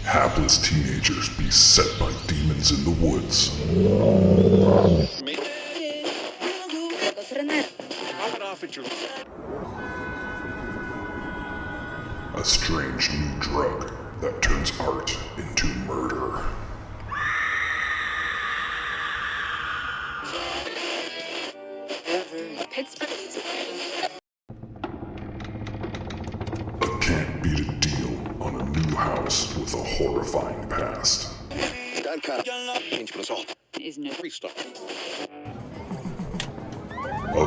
Hapless teenagers beset by demons in the woods. A strange new drug that turns art into murder. A can't beat a deal on a new house with a horrifying past. A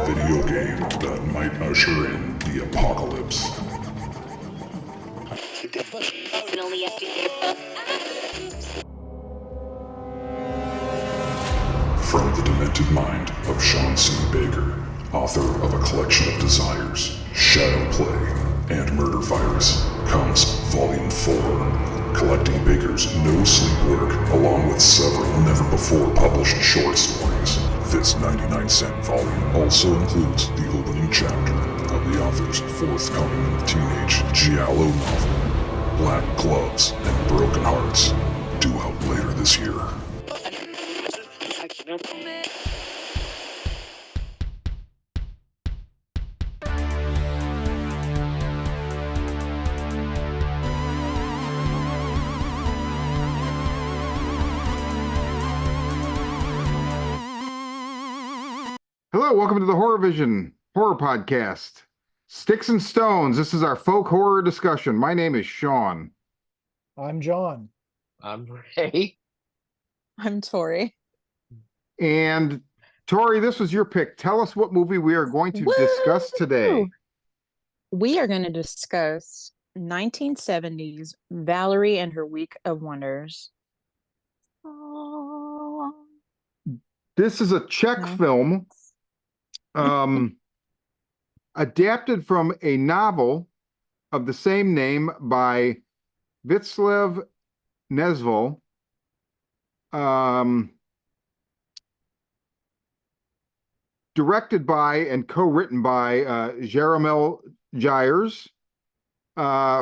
video game that might usher in the apocalypse. From the demented mind of Sean C. Baker, author of A Collection of Desires, Shadow Play, and Murder Virus, comes Volume 4, collecting Baker's no-sleep work along with several never-before-published short stories. This 99-cent volume also includes the opening chapter of the author's forthcoming teenage giallo novel, Black Gloves and Broken Hearts, due out later this year. Hello, welcome to the Horror Vision Horror Podcast. Sticks and Stones. This is our folk horror discussion. My name is Sean. I'm John. I'm Ray. I'm Tori. And Tori, this was your pick. Tell us what movie we are going to discuss today. We are going to discuss 1970s Valerie and Her Week of Wonders. This is a Czech film adapted from a novel of the same name by Václav Nezval. Directed by and co-written by Jaromil Jires.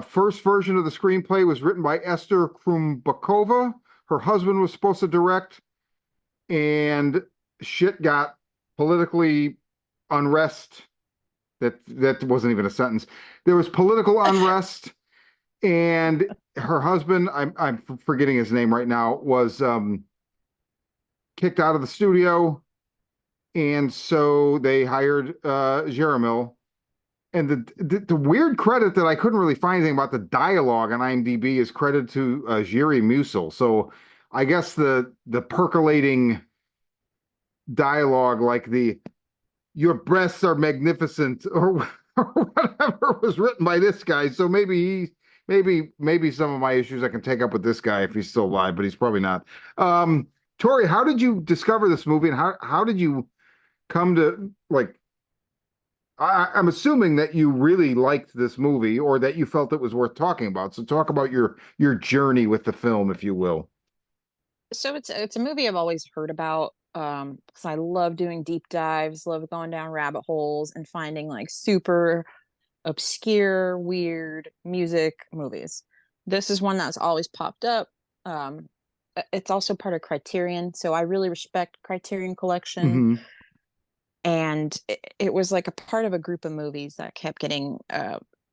First version of the screenplay was written by Esther Krumbakova. Her husband was supposed to direct, and shit got politically unrest. That wasn't even a sentence. There was political unrest, and her husband, I'm forgetting his name right now, was kicked out of the studio, and so they hired Jaromil. And the weird credit that I couldn't really find anything about the dialogue on IMDb is credited to Jiří Musil. So I guess the percolating dialogue, like "your breasts are magnificent" or whatever, was written by this guy. So maybe some of my issues I can take up with this guy if he's still alive, but he's probably not. Tori, how did you discover this movie, and how did you come to like? I'm assuming that you really liked this movie, or that you felt it was worth talking about. So talk about your journey with the film, if you will. So it's a movie I've always heard about, because I love doing deep dives, love going down rabbit holes and finding like super obscure, weird music movies. This is one that's always popped up. It's also part of Criterion, so I really respect Criterion Collection. Mm-hmm. And it was like a part of a group of movies that kept getting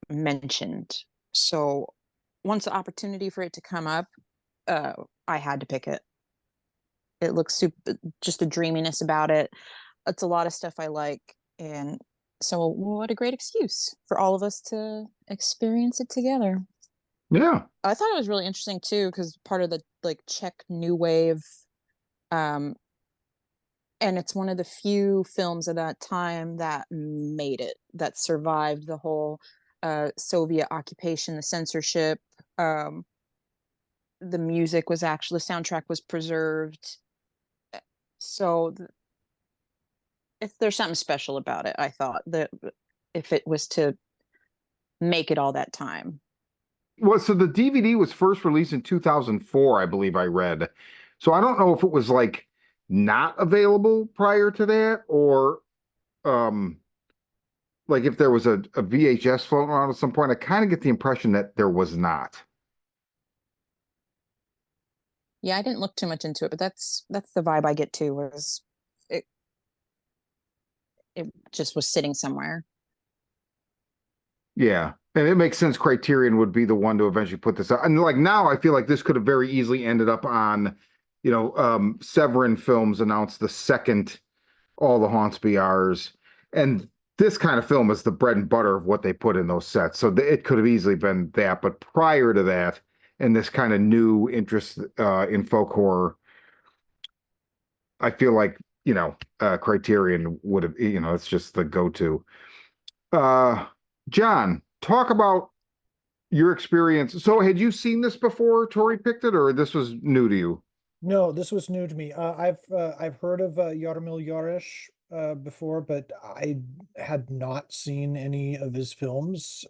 mentioned. So once the opportunity for it to come up, I had to pick it. It looks super, just a dreaminess about it. It's a lot of stuff I like. And so what a great excuse for all of us to experience it together. Yeah. I thought it was really interesting too, because part of the like Czech new wave, and it's one of the few films of that time that made it, that survived the whole Soviet occupation, the censorship. The music was actually, the soundtrack was preserved. So if there's something special about it, I thought, that if it was to make it all that time. Well, so the DVD was first released in 2004, I believe I read. So I don't know if it was like not available prior to that, or like if there was a VHS floating around at some point. I kind of get the impression that there was not. Yeah, I didn't look too much into it, but that's the vibe I get too, was it it just was sitting somewhere. Yeah. And it makes sense Criterion would be the one to eventually put this out. And like now I feel like this could have very easily ended up on, Severin Films announced the second All the Haunts Be Ours. And this kind of film is the bread and butter of what they put in those sets. So it could have easily been that. But prior to that, and this kind of new interest in folk horror, I feel like, Criterion would have, it's just the go-to. Uh, John, talk about your experience. So had you seen this before Tori picked it, or this was new to you? No, this was new to me. I've heard of Jaromil Jarish before, but I had not seen any of his films.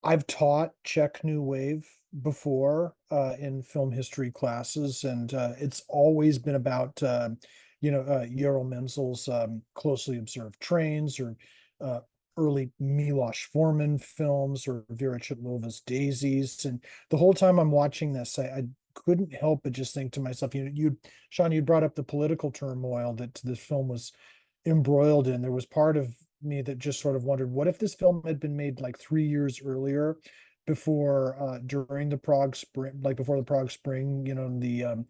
I've taught Czech New Wave before in film history classes, and it's always been about Ural Menzel's Closely Observed Trains, or uh, early Milos Forman films, or Vera Chitlova's Daisies. And the whole time I'm watching this, I couldn't help but just think to myself, Sean, you brought up the political turmoil that this film was embroiled in. There was part of me that just sort of wondered, what if this film had been made like 3 years earlier, before during the Prague Spring, like before the Prague Spring, the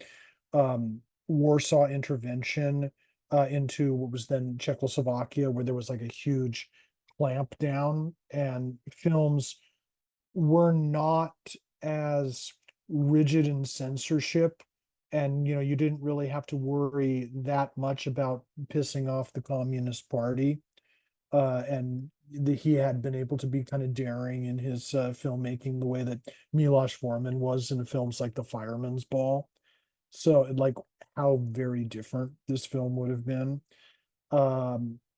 Warsaw intervention into what was then Czechoslovakia, where there was like a huge clampdown, and films were not as rigid in censorship, and you didn't really have to worry that much about pissing off the Communist Party. And he had been able to be kind of daring in his filmmaking, the way that Milos Forman was in films like The Fireman's Ball. So like how very different this film would have been.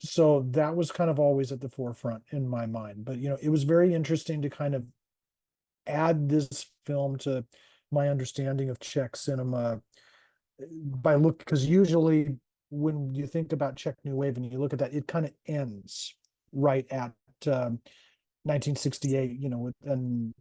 So that was kind of always at the forefront in my mind. But it was very interesting to kind of add this film to my understanding of Czech cinema because usually when you think about Czech New Wave and you look at that, it kind of ends right at 1968, and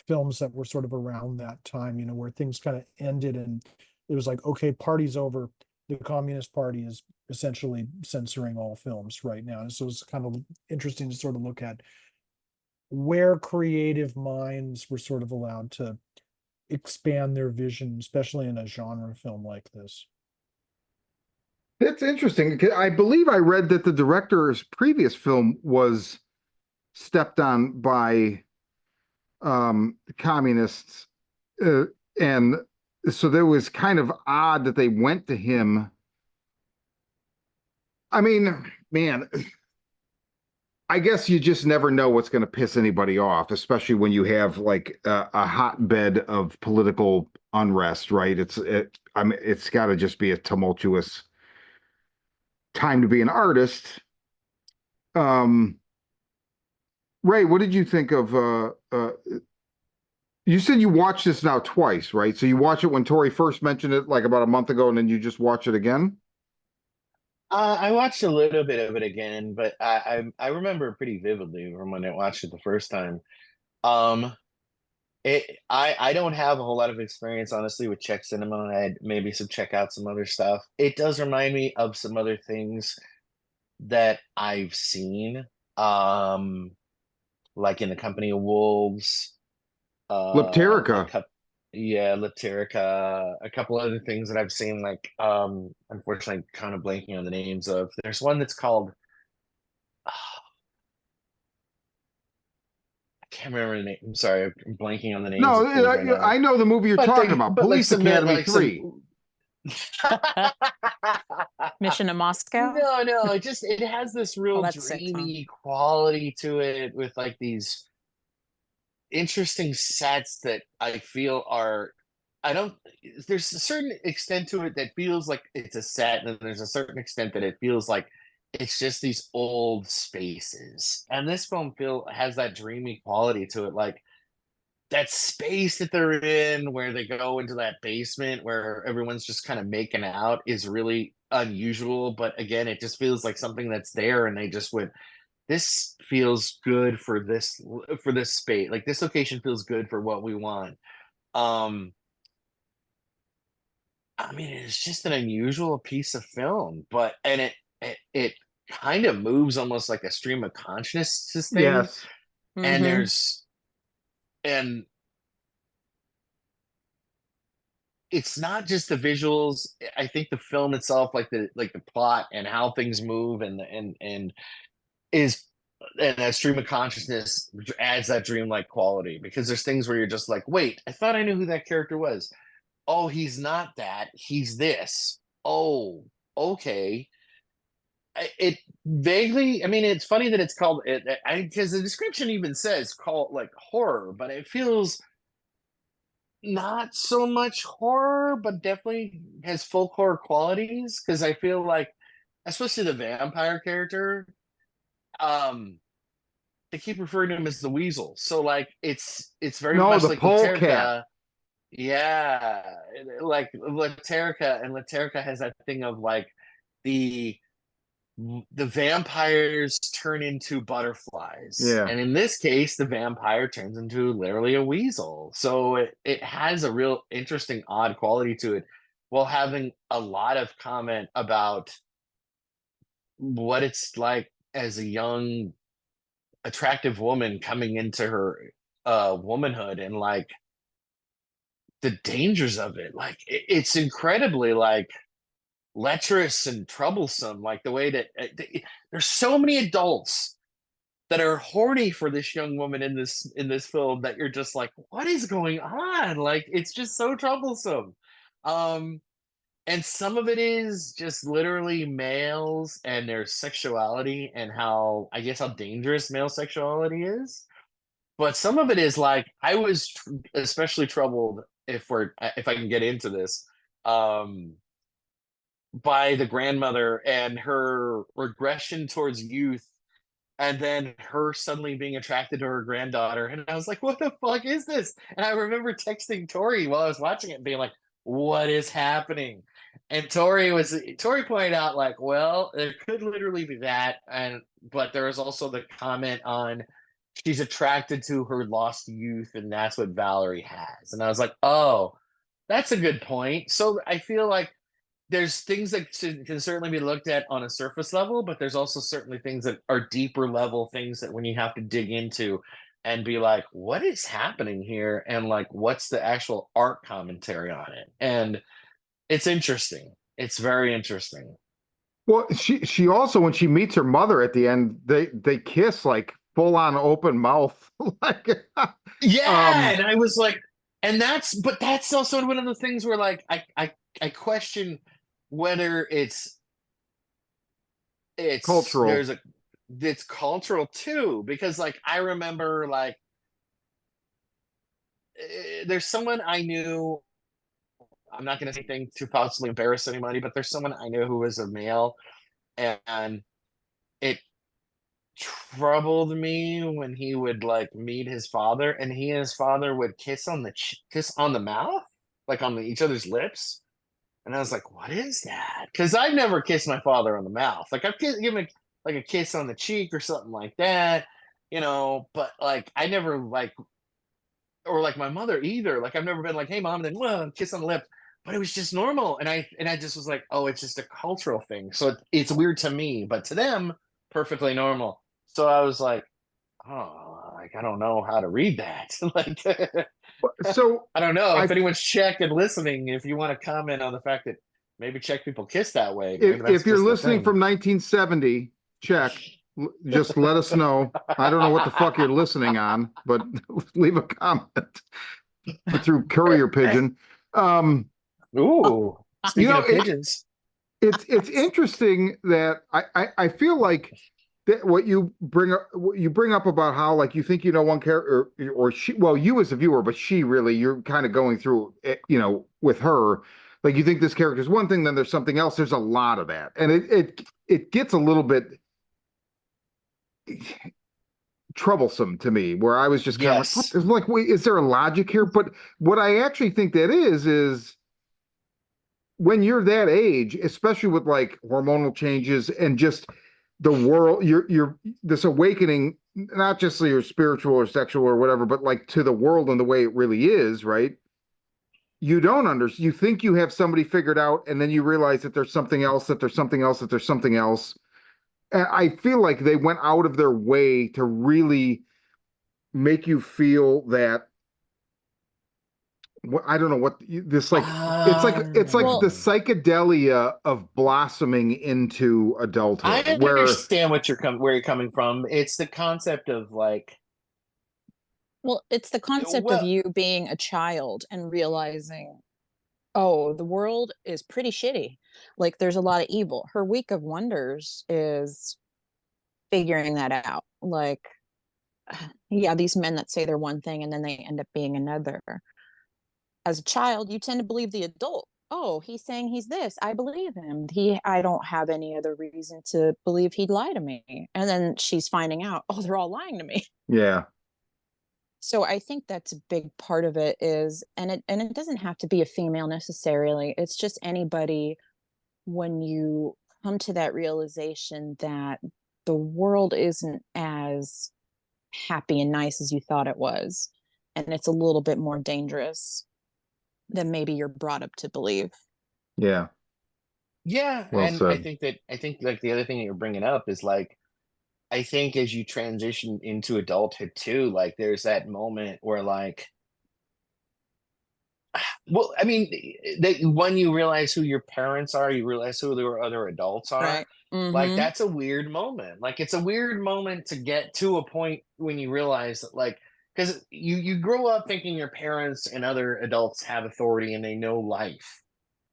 films that were sort of around that time, where things kind of ended and it was like, okay, party's over. The Communist Party is essentially censoring all films right now. And so it's kind of interesting to sort of look at where creative minds were sort of allowed to expand their vision, especially in a genre film like this. It's interesting. I believe I read that the director's previous film was stepped on by communists, uh, and so there was kind of odd that they went to him. I mean, man, I guess you just never know what's going to piss anybody off, especially when you have like a hotbed of political unrest, right? It's got to just be a tumultuous time to be an artist. Um, Ray, what did you think of you said you watched this now twice, right? So you watch it when Tori first mentioned it like about a month ago, and then you just watch it again? I watched a little bit of it again, but I remember pretty vividly from when I watched it the first time. Um, I don't have a whole lot of experience, honestly, with Czech cinema. I had maybe some check out some other stuff. It does remind me of some other things that I've seen, um, like in the Company of Wolves, a Lipterica. couple, yeah, Lepterica, a couple other things that I've seen, like unfortunately kind of blanking on the names of. There's one that's called I can't remember the name. I'm sorry, I'm blanking on the names No, of things right now. I know the movie you're talking about, But like Police some Academy like some 3. Mission to Moscow. no, it has this Oh, real that's sick, huh? dreamy quality to it with like these interesting sets that I feel are I don't there's a certain extent to it that feels like it's a set, and there's a certain extent that it feels like it's just these old spaces. And this film feel has that dreamy quality to it, like that space that they're in where they go into that basement where everyone's just kind of making out is really unusual, but again, it just feels like something that's there, and they just went, this feels good for this space. Like this location feels good for what we want. Um, I mean, it's just an unusual piece of film, but and it kind of moves almost like a stream of consciousness thing. Yes. And Mm-hmm. there's and it's not just the visuals. I think the film itself, like the plot and how things move, and is and that stream of consciousness adds that dreamlike quality, because there's things where you're just like, wait, I thought I knew who that character was. Oh, he's not that. He's this. Oh, okay. It vaguely. I mean, it's funny that it's called it, because the description even says call like horror, but it feels not so much horror, but definitely has folk horror qualities. Because I feel like, especially the vampire character, um, they keep referring to him as the Weasel. So like, it's very No, much the like polecat. Laterka. Yeah, like Laterka, and Laterka has that thing of like the the vampires turn into butterflies. Yeah. And in this case, the vampire turns into literally a weasel. So it has a real interesting, odd quality to it, while having a lot of comment about what it's like as a young, attractive woman coming into her womanhood, and like the dangers of it. Like it's incredibly like lecherous and troublesome, like the way that there's so many adults that are horny for this young woman in this film, that you're just like, what is going on? Like it's just so troublesome. um and some of it is just literally males and their sexuality, and how, I guess, how dangerous male sexuality is. But some of it is like, I was especially troubled, if I can get into this, um by the grandmother and her regression towards youth, and then her suddenly being attracted to her granddaughter. And I was like, what the fuck is this? And I remember texting Tori while I was watching it and being like, what is happening? And Tori pointed out, like, well, there could literally be that, and but there is also the comment on, she's attracted to her lost youth, and that's what Valerie has. And I was like, oh, that's a good point. So I feel like there's things that can certainly be looked at on a surface level, but there's also certainly things that are deeper level things, that when you have to dig into and be like, what is happening here? And like, what's the actual art commentary on it? And it's interesting. It's very interesting. Well, she also, when she meets her mother at the end, they kiss like full on open mouth. Like Yeah. um And I was like, but that's also one of the things where like, I question whether it's cultural. it's cultural too, because like I remember like, there's someone I knew. I'm not going to say anything to possibly embarrass anybody, but there's someone I knew who was a male, and it troubled me when he would like meet his father, and he and his father would kiss on the mouth, like on each other's lips. And I was like, what is that? Because I've never kissed my father on the mouth. Like I've given like a kiss on the cheek or something like that, but like I never like, or like my mother either. Like I've never been like, hey mom, and then well, kiss on the lip. But it was just normal. And I just was like, oh, it's just a cultural thing. So it's weird to me, but to them, perfectly normal. So I was like, oh, like I don't know how to read that. Like So I don't know if I anyone's checked and listening. If you want to comment on the fact that maybe Czech people kiss that way, maybe that's if you're just the listening thing. from 1970, check. Just let us know. I don't know what the fuck you're listening on, but leave a comment through courier pigeon. Um, Ooh, you speaking know, of pigeons. it's interesting that I feel like that what you bring up about how like you think you know one character or she, well, you as a viewer, but she really, you're kind of going through it, with her, like you think this character is one thing, then there's something else. There's a lot of that, and it gets a little bit troublesome to me, where I was just kind of like, what? Yes. Like, wait, is there a logic here? But what I actually think that is when you're that age, especially with like hormonal changes and just the world, you're this awakening, not just to your spiritual or sexual or whatever, but like to the world and the way it really is, right? You don't understand. You think you have somebody figured out, and then you realize that there's something else, that there's something else, that there's something else. And I feel like they went out of their way to really make you feel that I don't know what this like. It's like Well, the psychedelia of blossoming into I adulthood, where understand where you're coming from. It's the concept of like, well, it's the concept of well, you being a child and realizing, oh, the world is pretty shitty. Like there's a lot of evil. Her week of wonders is figuring that out. Like, yeah, these men that say they're one thing and then they end up being another. As a child, you tend to believe the adult. Oh, he's saying he's this. I believe him. I don't have any other reason to believe he'd lie to me. And then she's finding out, oh, they're all lying to me. yeah, So I think that's a big part of it is, and it doesn't have to be a female necessarily. It's just anybody when you come to that realization that the world isn't as happy and nice as you thought it was, and it's a little bit more dangerous than maybe you're brought up to believe. yeah, yeah, well and I said. think that I think like the other thing that you're bringing up is like I think as you transition into adulthood too, like there's that moment where like, well, I mean, that when you realize who your parents are, you realize who the other adults are. Right. Like Mm-hmm. that's a weird moment. Like it's a weird moment to get to a point when you realize that, like, because you grow up thinking your parents and other adults have authority and they know life.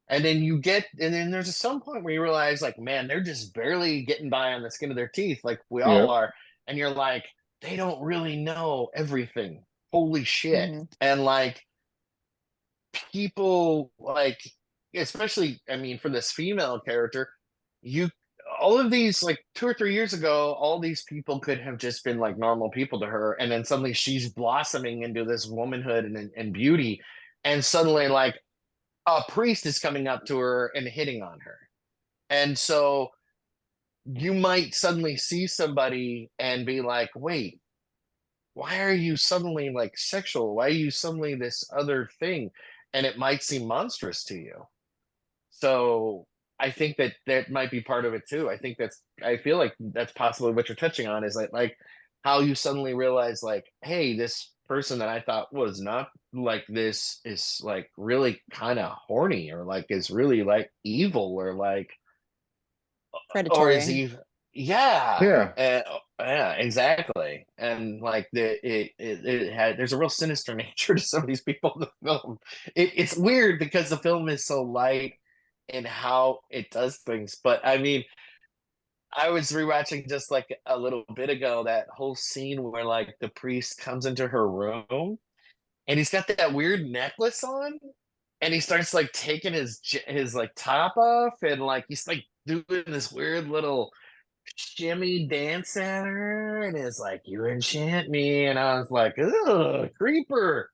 And then there's some point where you realize, like, man, they're just barely getting by on the skin of their teeth, like we Yeah, all are. And you're like, they don't really know everything. Holy shit. Mm-hmm. And like people like, especially, I mean, for this female character, you all of these like 2 or 3 years ago, all these people could have just been like normal people to her, and then suddenly she's blossoming into this womanhood and beauty, and suddenly like a priest is coming up to her and hitting on her. And so you might suddenly see somebody and be like, wait, why are you suddenly like sexual? Why are you suddenly this other thing? And it might seem monstrous to you. So I think that that might be part of it too. I feel like that's possibly what you're touching on is like how you suddenly realize like, hey, this person that I thought was not like this is like really kind of horny or like is really like evil or like or is Predatory. he yeah yeah, yeah, exactly. And like it had there's a real sinister nature to some of these people in the film. It's weird because the film is so light in how it does things, but I mean, I was rewatching just like a little bit ago that whole scene where like the priest comes into her room and he's got that weird necklace on and he starts like taking his like top off and like he's like doing this weird little shimmy dance at her and is like, you enchant me. And I was like, ugh, creeper,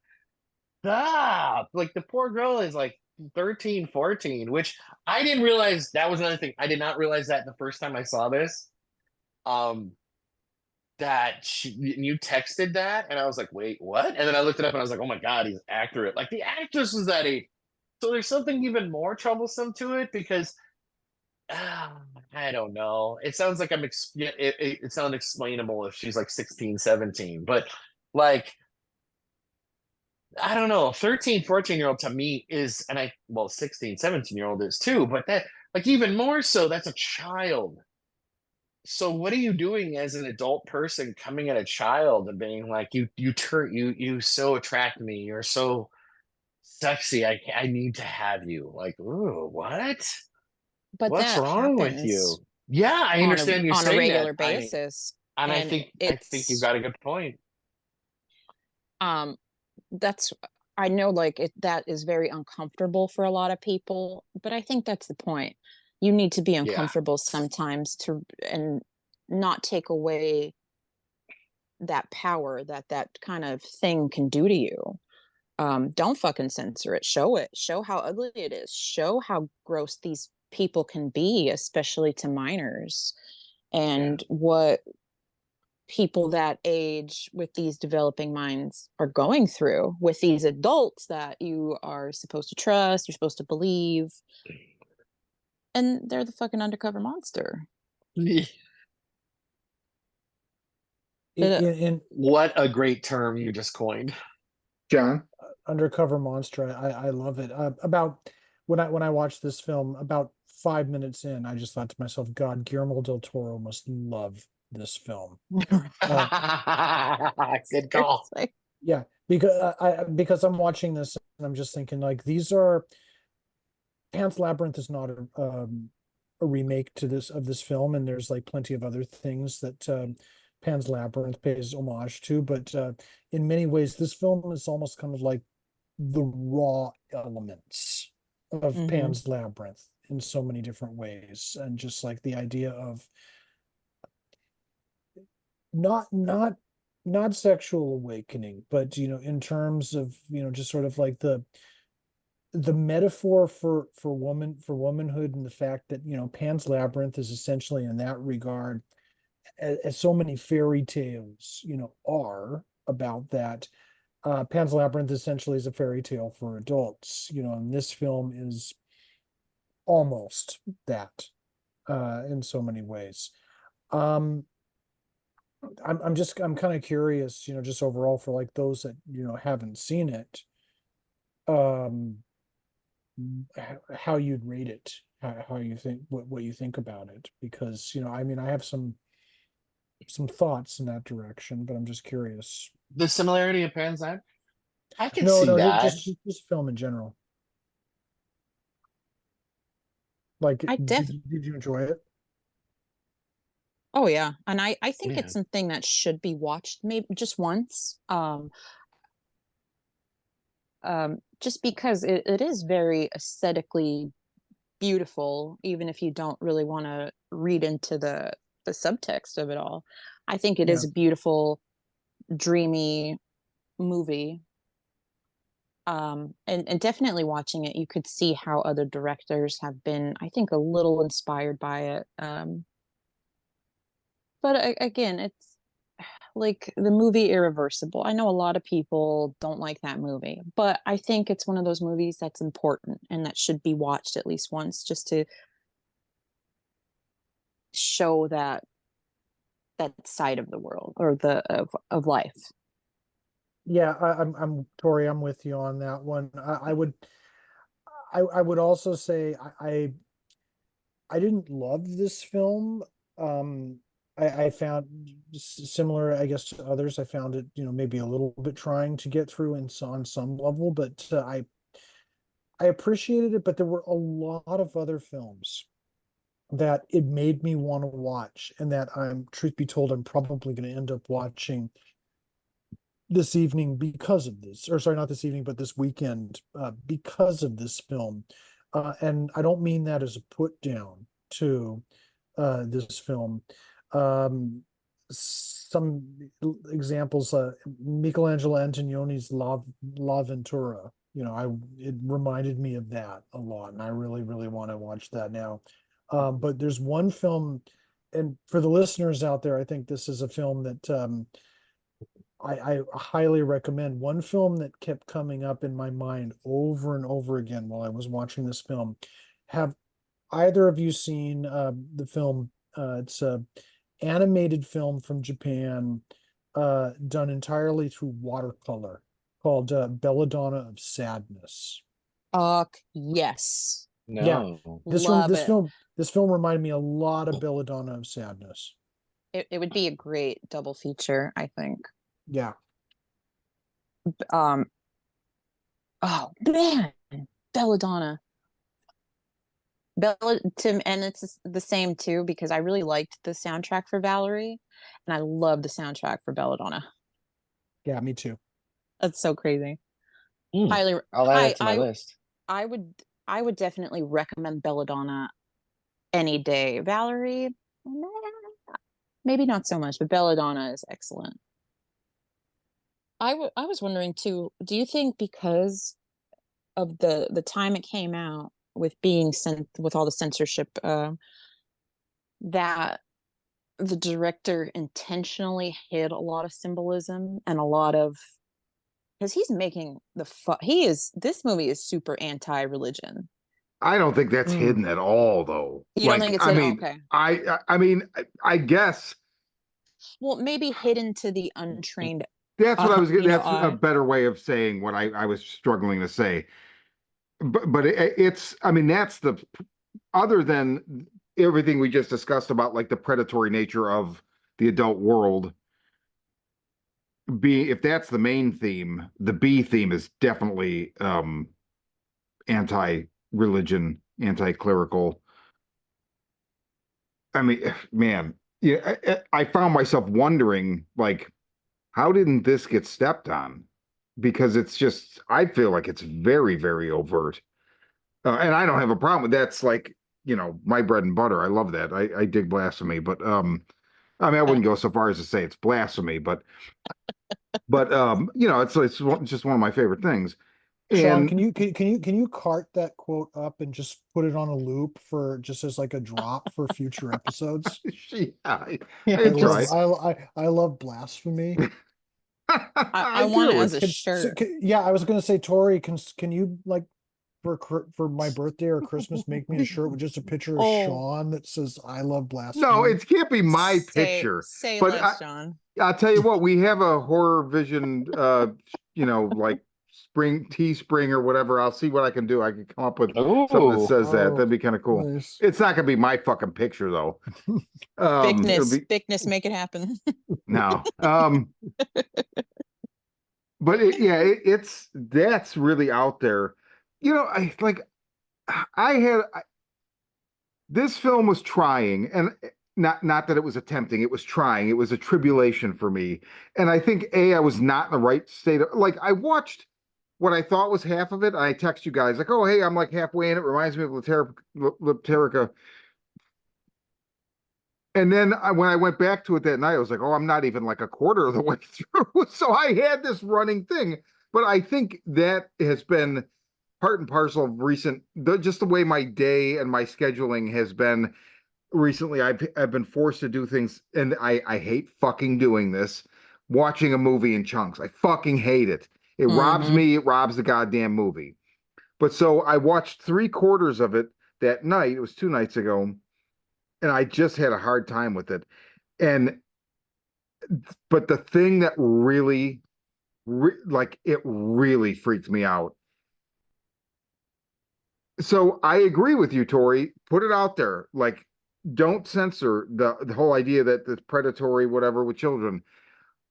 stop. Like the poor girl is like 13, 14, which I didn't realize that was another thing. I did not realize that the first time I saw this. Um, you texted that and I was like, wait, what? And then I looked it up and I was like, oh my God, he's accurate. Like the actress was that age. So there's something even more troublesome to it because I don't know. It sounds like it sounds explainable if she's like 16, 17, but like I don't know, 13, 14-year-old to me is and I well 16, 17-year-old is too, but that like even more so that's a child. So what are you doing as an adult person coming at a child and being like you so attract me, you're so sexy, I need to have you. Like, ooh, what? But What's that wrong with you? happens Yeah, I understand you're on a saying that. regular basis. I And think you've got a good point. um that's I know like that is very uncomfortable for a lot of people, but I think that's the point. You need to be Yeah. uncomfortable sometimes to and not take away that power that that kind of thing can do to you. Don't fucking censor it. Show it. Show how ugly it is. Show how gross these people can be, especially to minors, and what people that age with these developing minds are going through with these adults that you are supposed to trust, you're supposed to believe, and they're the fucking undercover monster. What a great term you just coined. John? Undercover monster. I love it. About when I watched this film, about 5 minutes in, I just thought to myself, God, Guillermo del Toro must love this film. Good call. Yeah, because I'm watching this and I'm just thinking like these are Pan's Labyrinth is not a remake to this film, and there's like plenty of other things that Pan's Labyrinth pays homage to, but in many ways this film is almost kind of like the raw elements of Pan's Labyrinth in so many different ways, and just like the idea of not sexual awakening, but in terms of just sort of like the metaphor for womanhood, and the fact that Pan's Labyrinth is essentially in that regard, as so many fairy tales are about that. Pan's Labyrinth essentially is a fairy tale for adults, and this film is almost that in so many ways. I'm kind of curious, just overall for like those that haven't seen it, um how you'd rate it, how you think, what you think about it, because I mean I have some thoughts in that direction, but I'm just curious. The similarity of Pan's Labyrinth? I can No, see no, that. just film in general. Like, I def did you enjoy it? Oh yeah, and I think Yeah. it's something that should be watched maybe just once. Just because it is very aesthetically beautiful, even if you don't really want to read into the subtext of it all. I think it Yeah. is a beautiful, dreamy movie. And definitely watching it, you could see how other directors have been, I think, a little inspired by it. But again, it's like the movie Irreversible. I know a lot of people don't like that movie, but I think it's one of those movies that's important and that should be watched at least once, just to show that side of the world, or of life. Yeah, I'm Tori, I'm with you on that one. I would also say I didn't love this film. I found similar, I guess, to others. I found it, maybe a little bit trying to get through on some level, but I appreciated it. But there were a lot of other films that it made me want to watch, and that truth be told, I'm probably going to end up watching this evening because of this, or sorry, not this evening, but this weekend, because of this film. And I don't mean that as a put down to this film. Um, some examples: Michelangelo Antonioni's La Ventura. It reminded me of that a lot, and I really, really want to watch that now. But there's one film, and for the listeners out there, I think this is a film that I highly recommend. One film that kept coming up in my mind over and over again while I was watching this film. Have either of you seen the film? It's a animated film from Japan, done entirely through watercolor, called Belladonna of Sadness. Yes. Yeah, No. Love it. This film reminded me a lot of Belladonna of Sadness. It would be a great double feature, I think. Yeah. Um, oh man, Belladonna. Tim, and it's the same too, because I really liked the soundtrack for Valerie, and I love the soundtrack for Belladonna. Yeah, me too. That's so crazy. Hmm. Highly, I'll add it to my list. I would, I would definitely recommend Belladonna any day. Valerie, maybe not so much, but Belladonna is excellent. I was wondering too, do you think because of the time it came out with being sent with all the censorship, that the director intentionally hid a lot of symbolism and a lot of, because he's making he is, this movie is super anti-religion. I don't think that's Mm. hidden at all, though. You don't think it's I hidden? mean, Okay. I mean, I guess Well, maybe hidden to the untrained, that's what I was. That's a eye. better way of saying what I was struggling to say. But it's. I mean, that's the other than everything we just discussed about like the predatory nature of the adult world. B, if that's the main theme, the B theme is definitely anti-religion, anti-clerical. I mean, man, yeah, I found myself wondering, like, how didn't this get stepped on? Because it's just, I feel like it's very, very overt. And I don't have a problem with that's like, my bread and butter. I love that. I dig blasphemy, but I mean, I wouldn't go so far as to say it's blasphemy, but it's just one of my favorite things. Sean, And can you cart that quote up and just put it on a loop for just as like a drop for future episodes? yeah, Yeah, I I love try. just I love blasphemy. I I want it do. as a Yeah, I was gonna say, Tori, can you like for my birthday or Christmas make me a shirt with just a picture of Oh, Sean that says "I love No, blasphemy"? it can't be my picture. say But less, John. I'll tell you what, we have a horror vision, like spring Teespring or whatever. I'll see what I can do. I can come up with something that oh, says that. Oh, That'd be kind of cool. nice. It's not gonna be my fucking picture though. It'll be Bigness, make it happen. no. But it's that's really out there. I like I had this film was trying, and not that it was attempting, it was trying. It was a tribulation for me. And I think I was not in the right state of, like, I watched what I thought was half of it. I text you guys like, oh hey, I'm like halfway in. It reminds me of Laterica. And then when I went back to it that night, I was like, oh, I'm not even like a quarter of the way through. So I had this running thing. But I think that has been part and parcel of just the way my day and my scheduling has been recently. I've been forced to do things, and I hate fucking doing this. Watching a movie in chunks, I fucking hate it. It robs Hmm. me. It robs the goddamn movie. But so I watched 3/4 of it that night. It was 2 nights ago, and I just had a hard time with it. And but the thing that really, like, it really freaked me out. So I agree with you, Tori. Put it out there. Like, don't censor the whole idea that it's predatory, whatever, with children.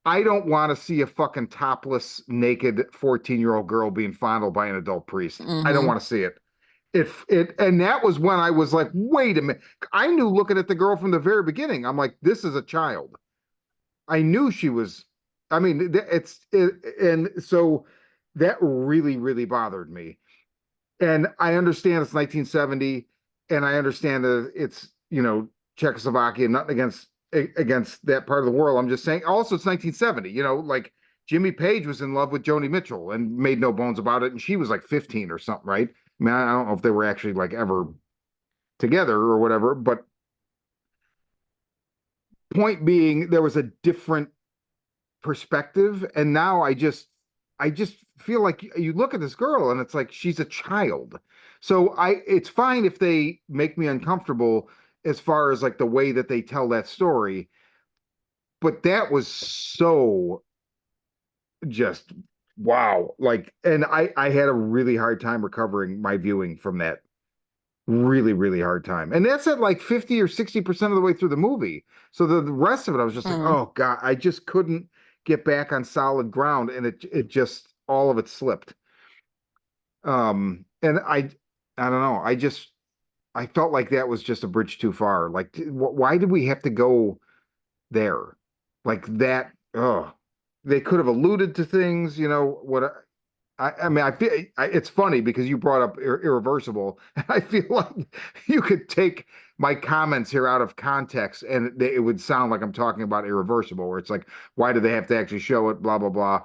I don't want to see a fucking topless, naked 14-year-old girl being fondled by an adult priest. I don't Hmm. want to see it. And that was when I was like, wait a minute. I knew looking at the girl from the very beginning. I'm like, this is a child. I knew she was. I mean, and so that really, really bothered me. And I understand it's 1970, and I understand that it's Czechoslovakia, nothing against that part of the world. I'm just saying. Also, it's 1970. Like Jimmy Page was in love with Joni Mitchell and made no bones about it, and she was like 15 or something, right? I mean, I don't know if they were actually like ever together or whatever, but point being, there was a different perspective, and now I just feel like you look at this girl and it's like she's a child. So it's fine if they make me uncomfortable as far as like the way that they tell that story, but that was so just wow. Like, and I had a really hard time recovering my viewing from that. Really, really hard time. And that's at like 50 or 60% of the way through the movie. So the rest of it, I was just like, Hmm. oh God, I just couldn't get back on solid ground. And it just all of it slipped. And I don't know. I felt like that was just a bridge too far. Like, why did we have to go there? Like that, oh, they could have alluded to things, what I mean, I feel it's funny because you brought up irreversible. I feel like you could take my comments here out of context and it would sound like I'm talking about irreversible, where it's like, why do they have to actually show it? Blah blah blah.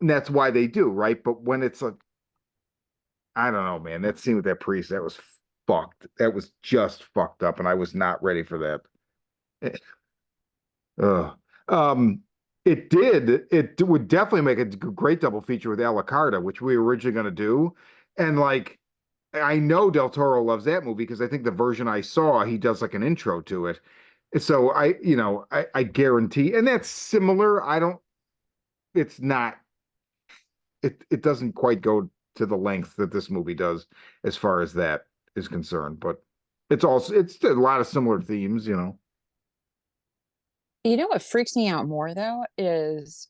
And that's why they do, right? But when it's like, I don't know, man, that scene with that priest, that was fucked. That was just fucked up, and I was not ready for that. Ugh. Um, it would definitely make a great double feature with Alucarda, which we were originally going to do. And like, I know Del Toro loves that movie because I think the version I saw, he does like an intro to it. So I guarantee, and that's similar. It's not, it doesn't quite go to the length that this movie does as far as that is concerned, but it's a lot of similar themes, you know. You know what freaks me out more though is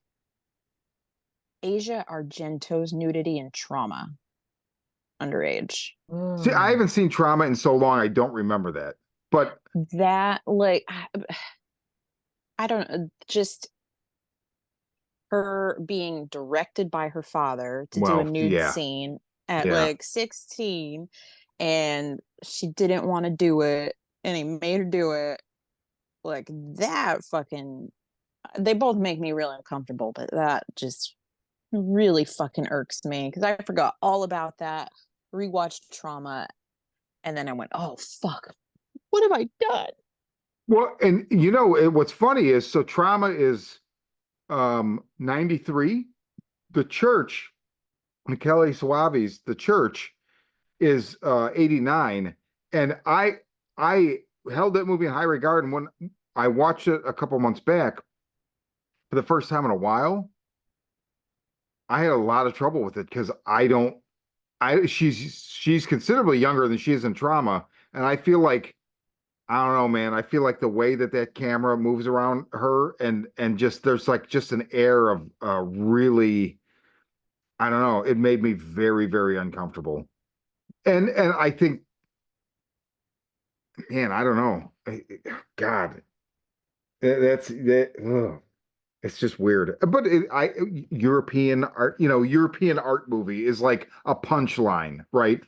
Asia Argento's nudity and trauma underage. See, I Mm. haven't seen Trauma in so long, I don't remember that. But That like I don't just her being directed by her father to do a well, nude yeah, scene at yeah. like 16 and she didn't want to do it and he made her do it like that fucking they both make me really uncomfortable but that just really fucking irks me because I forgot all about that rewatched Trauma and then I went oh fuck what have I done. Well, and what's funny is so Trauma is 93. The church, Michele Soavi's The Church is 89. And I held that movie in high regard, and when I watched it a couple months back for the first time in a while, I had a lot of trouble with it because I don't I she's considerably younger than she is in Trauma, and I feel like I don't know, man. I feel like the way that that camera moves around her and just there's like just an air of really I don't know. It made me very very uncomfortable. And I think, man, I don't know. God, that's that. Ugh. It's just weird. But European art, European art movie is like a punchline, right?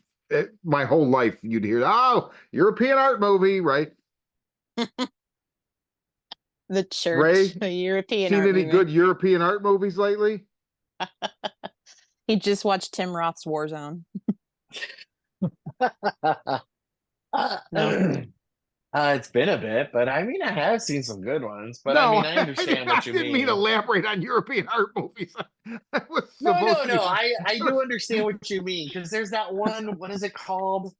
My whole life, you'd hear, "Oh, European art movie," right? The Church, Ray, a European seen art any movie. good European art movies lately? He just watched Tim Roth's Warzone. No. It's been a bit, but I mean, I have seen some good ones. But I No, mean, I understand I what you didn't mean to mean. elaborate on European art movies. I was No, supposed no, to no. be. I do understand what you mean because there's that one. What is it called?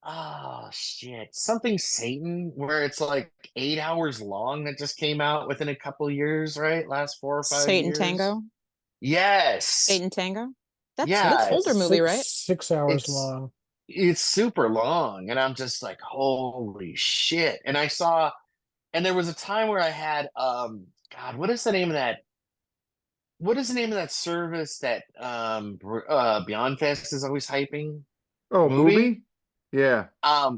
Oh shit, something Satan, where it's like 8 hours long that just came out within a couple years, right? Last 4 or 5 Satan years. Tango. Yes. Satan Tango. That's Yeah, older movie, right? 6 hours it's long. it's super long, and I'm just like, holy shit. And I saw, and there was a time where I had God, what is the name of that service that Beyond Fest is always hyping? Oh, Movie? movie? Yeah.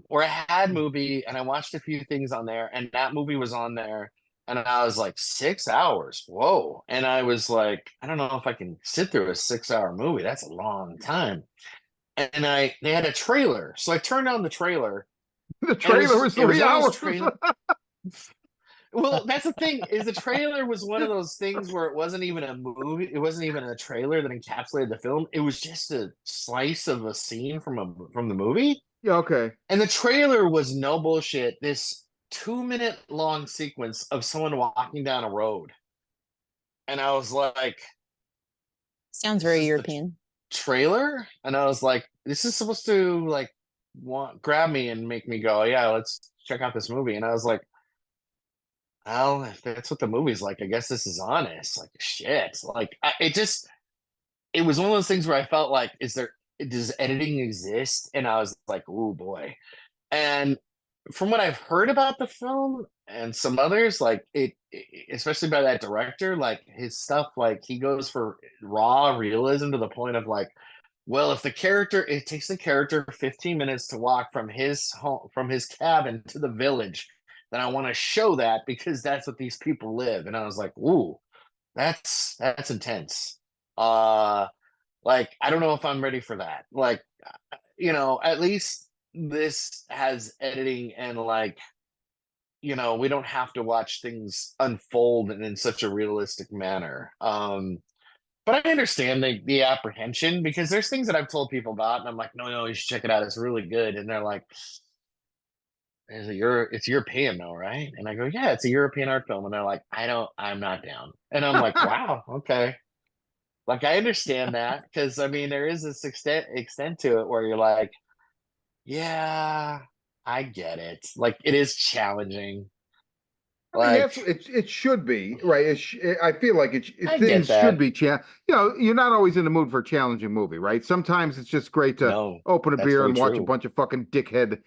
Where I had movie and I watched a few things on there, and that movie was on there, and I was like, 6 hours, whoa. And I was like, I don't know if I can sit through a 6 hour movie. That's a long time. And they had a trailer. So I turned on the trailer, The and trailer was it was 3 one of those hours. trailer. Well, that's the thing, is the trailer was one of those things where it wasn't even a movie, it wasn't even a trailer that encapsulated the film. It was just a slice of a scene from the movie. Yeah, okay. And the trailer was no bullshit. This 2 minute long sequence of someone walking down a road. And I was like, Sounds this very is the European. trailer? And I was like, this is supposed to like grab me and make me go, yeah, let's check out this movie. And I was like, well, if that's what the movie's like, I guess this is honest. Like shit. Like it was one of those things where I felt like, does editing exist? And I was like, oh boy. And from what I've heard about the film and some others, like especially by that director, like his stuff, like he goes for raw realism to the point of like, well, if it takes the character 15 minutes to walk from his home, from his cabin to the village, then I want to show that because that's what these people live. And I was like, ooh, that's intense. Uh, like I don't know if I'm ready for that. Like, at least this has editing and like, we don't have to watch things unfold in such a realistic manner. But I understand the apprehension because there's things that I've told people about, and I'm like, no, no, you should check it out. It's really good. And they're like, it's European though, right? And I go, yeah, it's a European art film. And they're like, I'm not down. And I'm like, wow, okay. Like I understand that because I mean there is this extent to it where you're like, yeah, I get it. Like it is challenging. I mean, Like that's it should be, right? I feel like I get things should that. be you're not always in the mood for a challenging movie, right? Sometimes it's just great to No, open a that's beer very and watch a true. bunch of fucking dickhead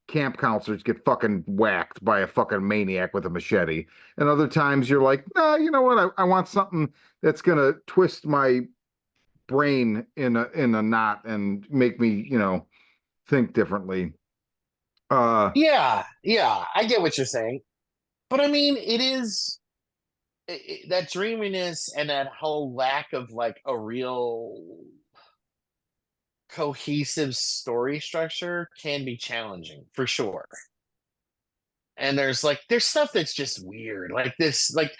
camp counselors get fucking whacked by a fucking maniac with a machete. And other times you're like, nah, you know what? I want something that's gonna twist my brain in a knot and make me, think differently. Yeah, yeah, I get what you're saying. But I mean, it is that dreaminess and that whole lack of like a real cohesive story structure can be challenging for sure. And there's stuff that's just weird. Like this, like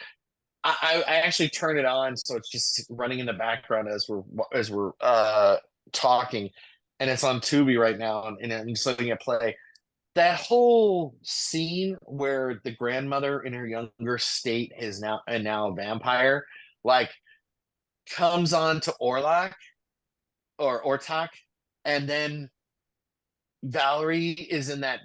I actually turn it on so it's just running in the background as we're talking, and it's on Tubi right now, and I'm just letting it play. That whole scene where the grandmother in her younger state is now a vampire, like comes on to Orlok or Ortok, and then Valerie is in that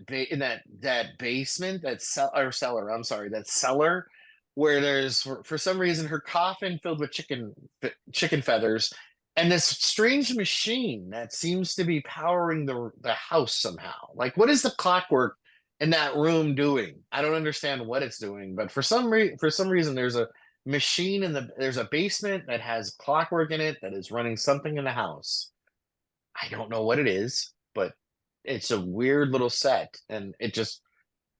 basement, that cellar. I'm sorry, that cellar where there's for some reason her coffin filled with chicken feathers, and this strange machine that seems to be powering the house somehow. Like, what is the clockwork in that room doing? I don't understand what it's doing, but for some reason there's a machine there's a basement that has clockwork in it that is running something in the house. I don't know what it is, but it's a weird little set. And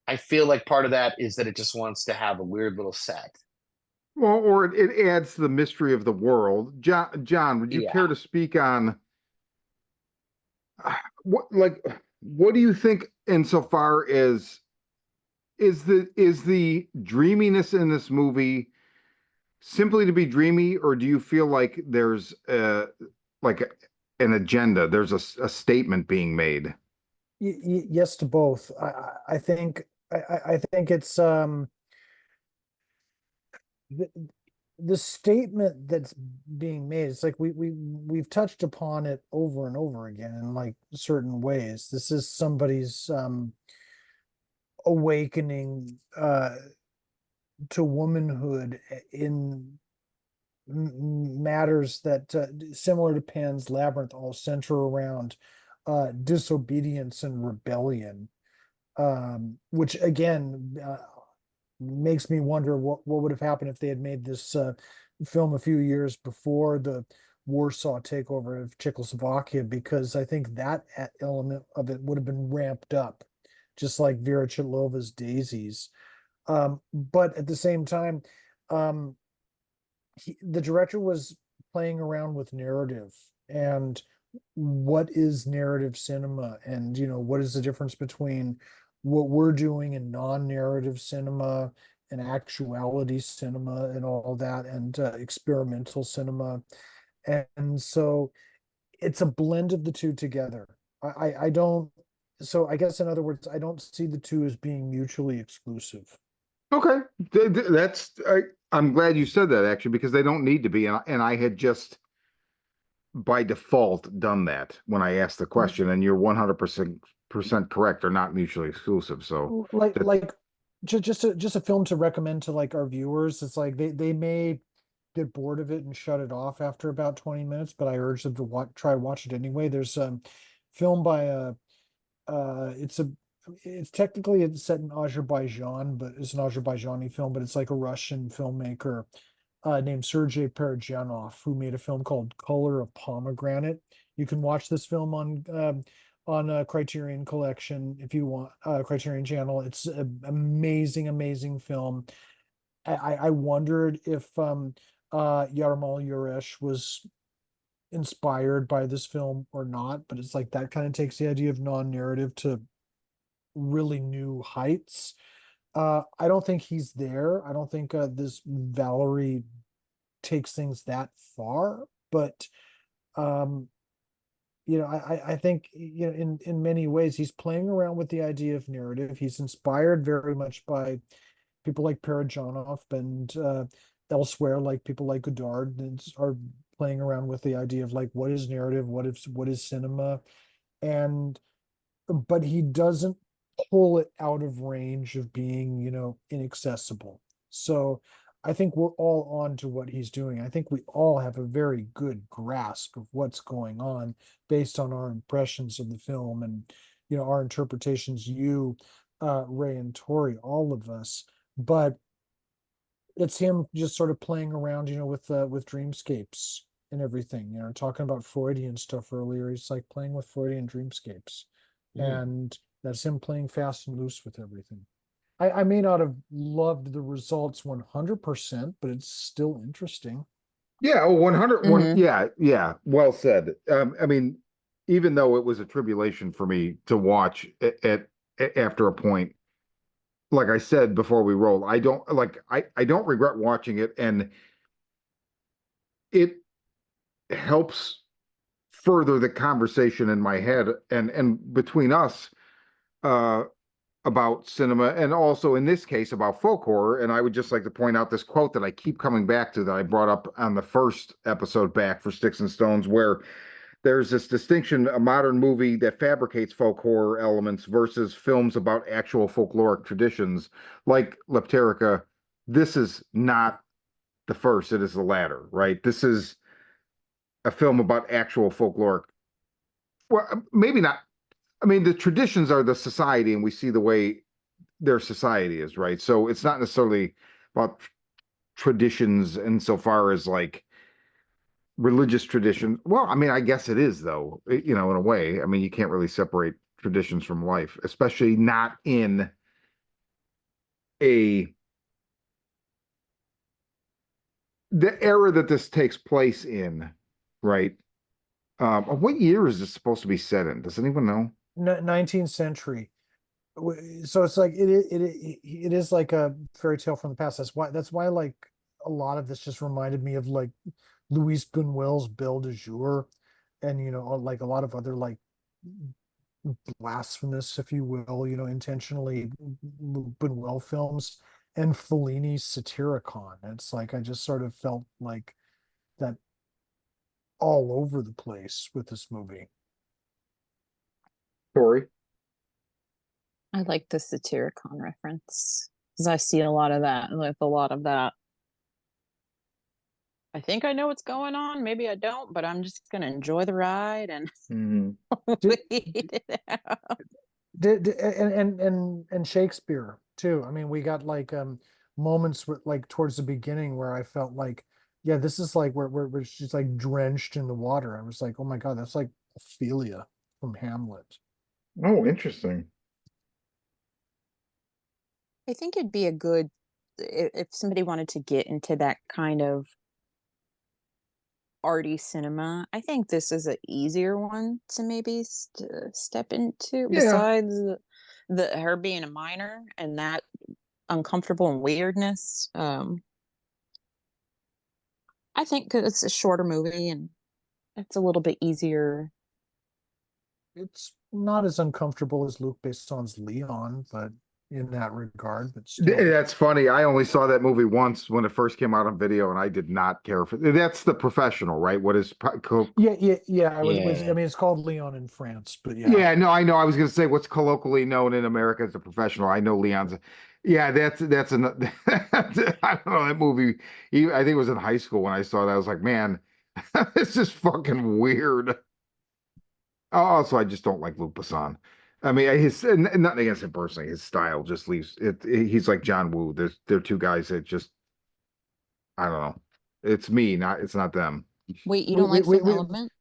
I feel like part of that is that it just wants to have a weird little set. Well, or it adds to the mystery of the world. John, would you Yeah. care to speak on what do you think insofar as is the dreaminess in this movie simply to be dreamy, or do you feel like there's like an agenda, there's a statement being made? Yes to both. I think I think it's the, the statement that's being made. It's like we've touched upon it over and over again in like certain ways. This is somebody's awakening to womanhood in matters that similar to Pan's Labyrinth all center around disobedience and rebellion, which again makes me wonder what would have happened if they had made this film a few years before the Warsaw takeover of Czechoslovakia, because I think that element of it would have been ramped up, just like Vera Chitlova's Daisies. But at the same time, um, the director was playing around with narrative and what is narrative cinema, and what is the difference between what we're doing in non-narrative cinema and actuality cinema and all that, and experimental cinema. And so it's a blend of the two together. I don't, so I guess in other words, I don't see the two as being mutually exclusive. Okay, I'm glad you said that actually, because they don't need to be, and I had just by default done that when I asked the question, and you're 100% correct. They're not mutually exclusive. So like that like just a film to recommend to like our viewers. It's like they may get bored of it and shut it off after about 20 minutes, but I urge them to watch it anyway. There's a film by a it's technically it's set in Azerbaijan, but it's an Azerbaijani film, but it's like a Russian filmmaker named Sergei Parajanov, who made a film called Color of Pomegranate. You can watch this film on a Criterion Collection if you want, Criterion Channel. It's an amazing, amazing film. I wondered if Yarmol Yuresh was inspired by this film or not, but it's like that kind of takes the idea of non-narrative to really new heights. I don't think he's there. I don't think this Valerie takes things that far, but um I think in many ways he's playing around with the idea of narrative. He's inspired very much by people like Parajanov and elsewhere, like people like Godard, and are playing around with the idea of like what is narrative, what is cinema, and but he doesn't pull it out of range of being, inaccessible. So I think we're all on to what he's doing. I think we all have a very good grasp of what's going on based on our impressions of the film and, our interpretations, Ray and Tori, all of us. But it's him just sort of playing around, with dreamscapes and everything, talking about Freudian stuff earlier. He's like playing with Freudian dreamscapes. And that's him playing fast and loose with everything. I may not have loved the results 100%, but it's still interesting. Yeah, 101. Mhm. Yeah, well said. I mean, even though it was a tribulation for me to watch after a point, like I said before we roll, I don't regret watching it, and it helps further the conversation in my head and between us uh about cinema, and also in this case about folk horror. And I would just like to point out this quote that I keep coming back to, that I brought up on the first episode back for Sticks and Stones, where there's this distinction: a modern movie that fabricates folk horror elements versus films about actual folkloric traditions like Lepterica. This is not the first, it is the latter, right? This is a film about actual folkloric, well, maybe not. I mean, the traditions are the society, and we see the way their society is, right? So it's not necessarily about traditions insofar as like religious tradition. Well, I mean, I guess it is, though, in a way. I mean, you can't really separate traditions from life, especially not in a the era that this takes place in, right? What year is this supposed to be set in? Does anyone know? 19th century. So it's like it is like a fairy tale from the past. That's why like a lot of this just reminded me of like Louis Buñuel's Belle de Jour, and like a lot of other like blasphemous, if you will, intentionally Buñuel films, and Fellini's Satyricon. It's like I just sort of felt like that all over the place with this movie. Tori? I like the Satyricon reference because I see a lot of that, like a lot of that. I think I know what's going on. Maybe I don't, but I'm just gonna enjoy the ride and Did, wait it out. and Shakespeare too. I mean, we got like moments with like towards the beginning where I felt like, yeah, this is like where she's like drenched in the water. I was like, oh my God, that's like Ophelia from Hamlet. Oh, interesting. I think it'd be a good if somebody wanted to get into that kind of arty cinema. I think this is an easier one to maybe step into. Yeah. Besides the her being a minor and that uncomfortable and weirdness. I think 'cause it's a shorter movie and it's a little bit easier. It's not as uncomfortable as Luc Besson's Leon, but in that regard, but still. That's funny. I only saw that movie once when it first came out on video, and I did not care for it. That's The Professional, right? What is Yeah. I Yeah. mean, it's called Leon in France, but yeah. Yeah, no, I know. I was going to say what's colloquially known in America as The Professional. I know Leon's. Yeah, that's an. I don't know that movie. I think it was in high school when I saw that. I was like, man, this is fucking weird. Also, I just don't like Luc Besson. I mean, nothing against him personally. His style just leaves it. He's like John Woo. They're two guys that just, I don't know. It's me, not it's not them. Wait, you We don't we like we Fifth we Element?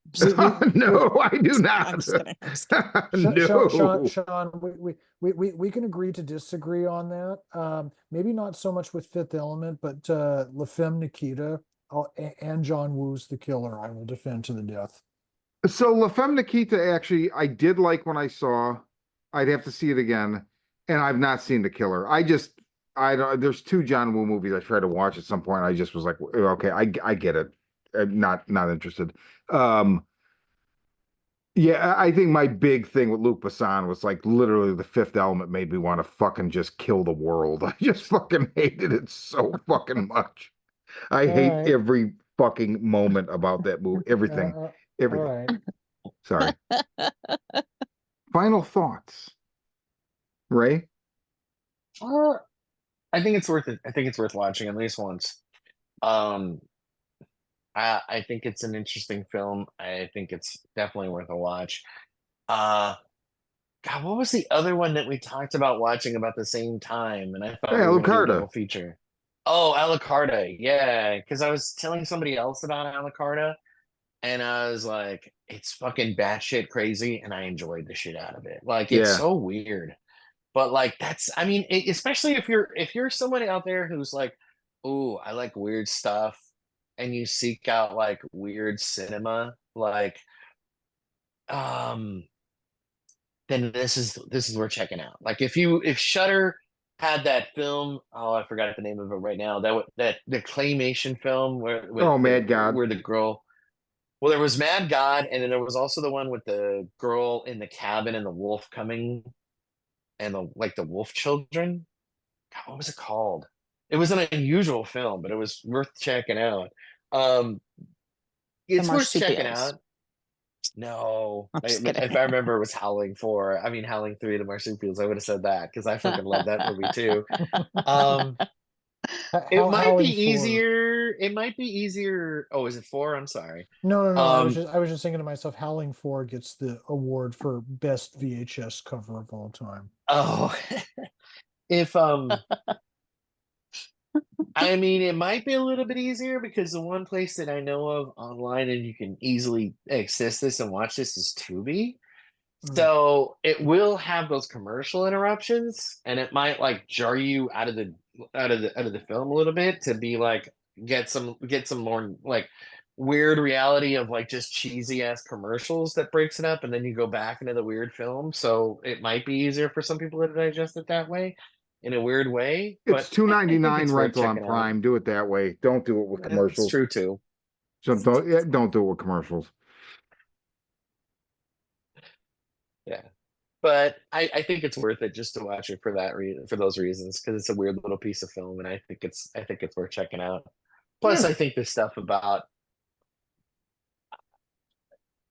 No, I do I'm not. just kidding. I'm just kidding. No. Sean, we can agree to disagree on that. Maybe not so much with Fifth Element, but La Femme Nikita and John Woo's The Killer, I will defend to the death. So La Femme Nikita, actually, I did like when I saw. I'd have to see it again, and I've not seen The Killer. I don't. There's two John Woo movies I tried to watch at some point. I just was like, okay, I get it. I'm not interested. Um, yeah, I think my big thing with Luc Besson was like literally The Fifth Element made me want to fucking just kill the world. I just fucking hated it so fucking much. I All hate right. every fucking moment about that movie. Everything. All Everything. right. Sorry. Final thoughts, Ray? Uh, I think it's worth it. I think it's worth watching at least once. Um, I think it's an interesting film. I think it's definitely worth a watch. Uh, God, what was the other one that we talked about watching about the same time? And I Hey, thought we were going to do a Alucarda. double feature. Oh, Alucarda. Yeah. Because I was telling somebody else about Alucarda and I was like, it's fucking batshit crazy. And I enjoyed the shit out of it. Like, it's Yeah. so weird. But like, I mean, especially if you're somebody out there who's like, oh, I like weird stuff and you seek out like weird cinema, like, um, then this is worth checking out. Like if Shutter had that film, oh, I forgot the name of it right now. That the claymation film where with Oh, the Mad God. where the girl. Well, there was Mad God, and then there was also the one with the girl in the cabin and the wolf coming, and the wolf children. God, what was it called? It was an unusual film, but it was worth checking out. Um, The it's worth checking marsupials. out. No, I'm just kidding. if I remember, it was Howling 4. I mean, Howling 3, the marsupials. I would have said that because I fucking love that movie too. Um, it might be Howling for easier. It might be easier. Oh, is it 4? I'm sorry. no. Um, I was just thinking to myself, Howling 4 gets the award for best VHS cover of all time. oh, if I mean, it might be a little bit easier because the one place that I know of online and you can easily access this and watch this is Tubi. Mm. So it will have those commercial interruptions, and it might like jar you out of the film a little bit to be like get some more like weird reality of like just cheesy ass commercials that breaks it up, and then you go back into the weird film. So it might be easier for some people to digest it that way, in a weird way. It's But two I ninety think nine it's worth rental on checking out. Prime. Do it that way. Don't do it with It's commercials. true too. So don't, yeah, don't do it with commercials. Yeah. But I think it's worth it just to watch it for that reason, for those reasons, because it's a weird little piece of film, and I think it's worth checking out. Plus, Yeah. I think this stuff about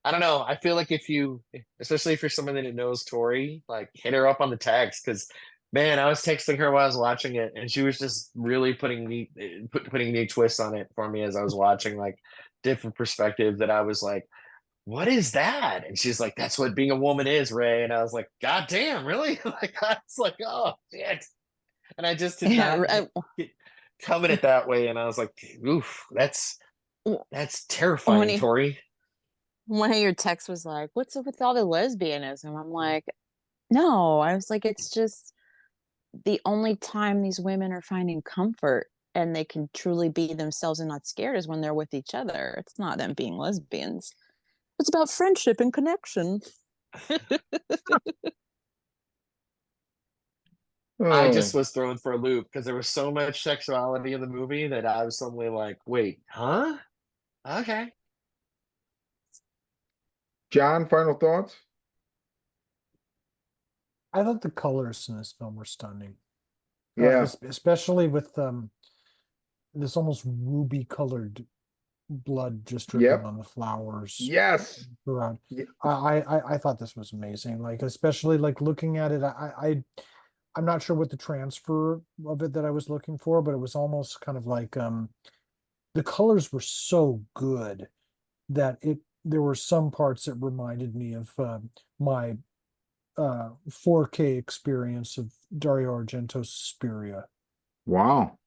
I don't know. I feel like if you, especially if you're someone that knows Tori, like hit her up on the text because, man, I was texting her while I was watching it, and she was just really putting new twists on it for me as I was watching, like different perspective that I was like, what is that? And she's like, that's what being a woman is, Ray. And I was like, God damn, really? Like I was like, oh shit. And I just did Yeah. not come at it that way. And I was like, oof, that's When terrifying, he, Tori. one of your texts was like, "What's up with all the lesbianism?" I'm like, "No." I was like, "It's just the only time these women are finding comfort and they can truly be themselves and not scared is when they're with each other. It's not them being lesbians. It's about friendship and connection." I Oh, just was thrown for a loop because there was so much sexuality in the movie that I was suddenly like, wait, huh? Okay. John, final thoughts? I thought the colors in this film were stunning, Yeah. especially with this almost ruby colored blood just dripping Yep. on the flowers Yes. around. Ye- I thought this was amazing. Like especially like looking at it, I'm not sure what the transfer of it that I was looking for, but it was almost kind of like the colors were so good that it there were some parts that reminded me of my 4K experience of Dario Argento's Suspiria. Wow.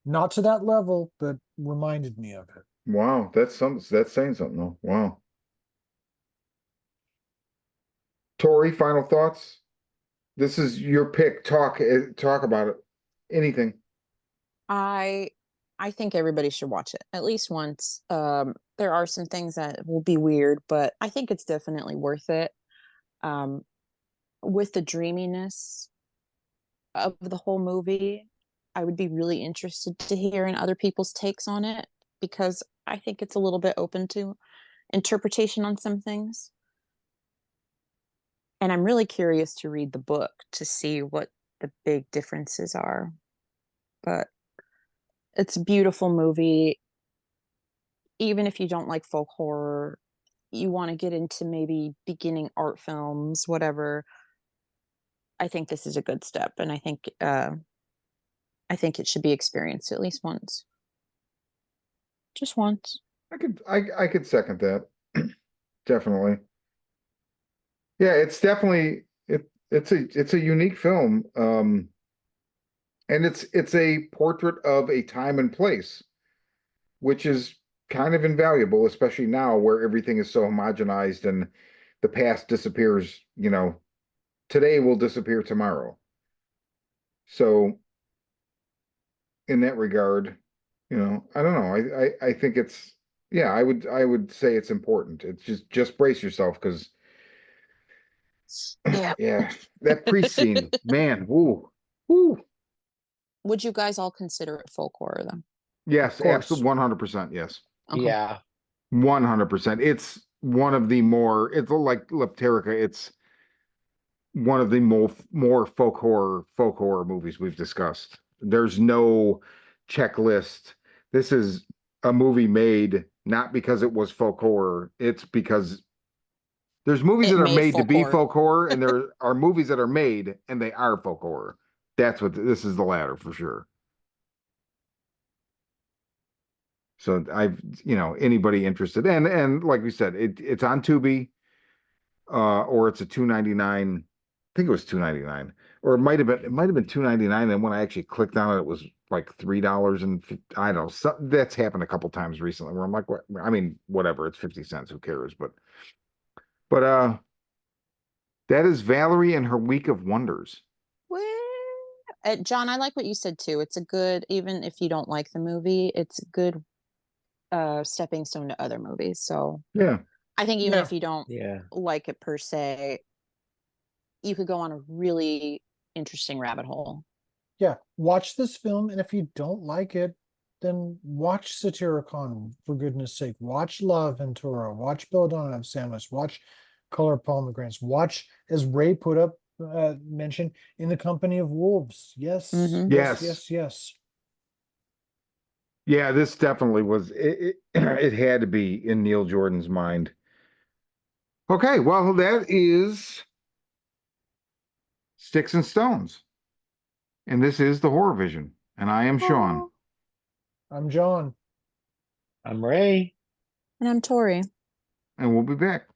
Not to that level, but reminded me of it. Wow. That's saying something though. Wow. Tori, final thoughts? This is your pick. Talk about it. Anything. I I think everybody should watch it at least once. There are some things that will be weird, but I think it's definitely worth it. Um, with the dreaminess, of the whole movie. I would be really interested to hear in other people's takes on it because I think it's a little bit open to interpretation on some things. And I'm really curious to read the book to see what the big differences are. But it's a beautiful movie. Even if you don't like folk horror, you want to get into maybe beginning art films, whatever. I think this is a good step, and I think it should be experienced at least once. Just once. I could second that. Definitely. Yeah, it's definitely it's a unique film. And it's a portrait of a time and place, which is kind of invaluable, especially now where everything is so homogenized and the past disappears, today will disappear tomorrow. So in that regard, I don't know. I think it's yeah, I would say it's important. It's just brace yourself because Yeah. yeah, that priest scene, man, woo, woo. Would you guys all consider it folk horror then? Yes, course. absolutely 100%, yes. Okay. Yeah. 100%. It's one of the more, it's like Lepterica, it's one of the more folk horror movies we've discussed. There's no checklist. This is a movie made not because it was folk horror, it's because there's movies It that are made made to folk be horror. folk horror, and there are movies that are made and they are folk horror. That's what this is, the latter for sure. So anybody interested, and like we said, it's on Tubi, or it's a $2.99. I think it was $2.99, or it might have been $2.99. And when I actually clicked on it, it was like $3, and I don't know. That's happened a couple times recently where I'm like, what? I mean, whatever. It's 50 cents. Who cares? But that is Valerie and her Week of Wonders. Well, John, I like what you said too. It's a good, even if you don't like the movie, it's a good stepping stone to other movies. So Yeah. I think even Yeah. if you don't Yeah. like it per se, you could go on a really interesting rabbit hole. Yeah, watch this film, and if you don't like it, then watch Satyricon, for goodness sake. Watch La Ventura, watch Belladonna of Samus, watch Color Pomegranates, watch, as Ray put up, mentioned, In the Company of Wolves. Yes, Mhm. yes, Yes. yes, yes. Yeah, this definitely was it. It had to be in Neil Jordan's mind. Okay, well, that is Sticks and Stones. And this is the Horror Vision. And I am Sean. Oh. I'm John. I'm Ray. And I'm Tori. And we'll be back.